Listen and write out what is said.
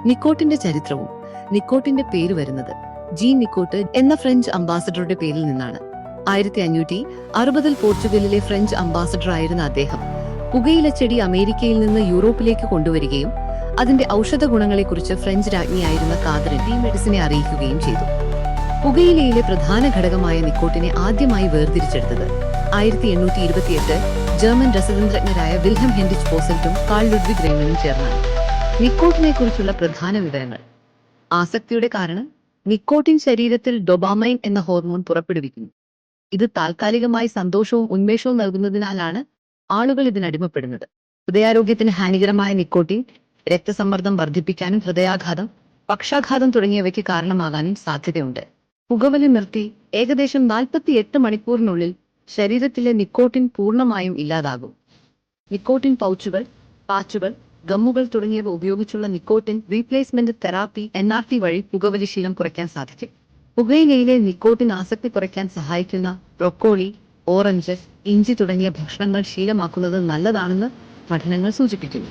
നിക്കോട്ടിന്റെ ചരിത്രവും. നിക്കോട്ടിന്റെ പേര് വരുന്നത് ജീൻ നിക്കോട്ട് എന്ന ഫ്രഞ്ച് അംബാസഡറുടെ പേരിൽ നിന്നാണ്. 1560-ൽ പോർച്ചുഗലിലെ ഫ്രഞ്ച് അംബാസഡർ ആയിരുന്ന അദ്ദേഹം പുകയില ചെടി അമേരിക്കയിൽ നിന്ന് യൂറോപ്പിലേക്ക് കൊണ്ടുവരികയും അതിന്റെ ഔഷധ ഗുണങ്ങളെക്കുറിച്ച് ഫ്രഞ്ച് രാജ്ഞിയായിരുന്ന കാതറിൻ ഡി മെഡിസിനെ അറിയിക്കുകയും ചെയ്തു. പുകയിലയിലെ പ്രധാന ഘടകമായ നിക്കോട്ടിനെ ആദ്യമായി വേർതിരിച്ചെടുത്തത് 1828 ജർമ്മൻ രസതന്ത്രജ്ഞരായ വിൽഹം ഹെൻറിച്ച് പോസൽറ്റും കാൾ ലുഡ്വിഗ് റെയ്മനും ചേർന്നാണ്. നിക്കോട്ടിനെ കുറിച്ചുള്ള പ്രധാന വിവരങ്ങൾ. ആസക്തിയുടെ കാരണം. നിക്കോട്ടിൻ ശരീരത്തിൽ ഡൊപാമൈൻ എന്ന ഹോർമോൺ പുറപ്പെടുവിക്കുന്നു. ഇത് താൽക്കാലികമായി സന്തോഷവും ഉന്മേഷവും നൽകുന്നതിനാലാണ് ആളുകൾ ഇതിനടിമപ്പെടുന്നത്. ഹൃദയാരോഗ്യത്തിന് ഹാനികരമായ നിക്കോട്ടിൻ രക്തസമ്മർദ്ദം വർദ്ധിപ്പിക്കാനും ഹൃദയാഘാതം, പക്ഷാഘാതം തുടങ്ങിയവയ്ക്ക് കാരണമാകാനും സാധ്യതയുണ്ട്. പുകവലി നിർത്തി ഏകദേശം 48 മണിക്കൂറിനുള്ളിൽ ശരീരത്തിലെ നിക്കോട്ടിൻ പൂർണ്ണമായും ഇല്ലാതാകും. നിക്കോട്ടിൻ പൗച്ചുകൾ, പാച്ചുകൾ, ഗമ്മുകൾ തുടങ്ങിയവ ഉപയോഗിച്ചുള്ള നിക്കോട്ടിൻ റീപ്ലേസ്മെന്റ് തെറാപ്പി NRT വഴി പുകവലി ശീലം കുറയ്ക്കാൻ സാധിക്കും. പുകയിലയിലെ നിക്കോട്ടിൻ ആസക്തി കുറയ്ക്കാൻ സഹായിക്കുന്ന ബ്രൊക്കോളി, ഓറഞ്ച്, ഇഞ്ചി തുടങ്ങിയ ഭക്ഷണങ്ങൾ ശീലമാക്കുന്നത് നല്ലതാണെന്ന് പഠനങ്ങൾ സൂചിപ്പിക്കുന്നു.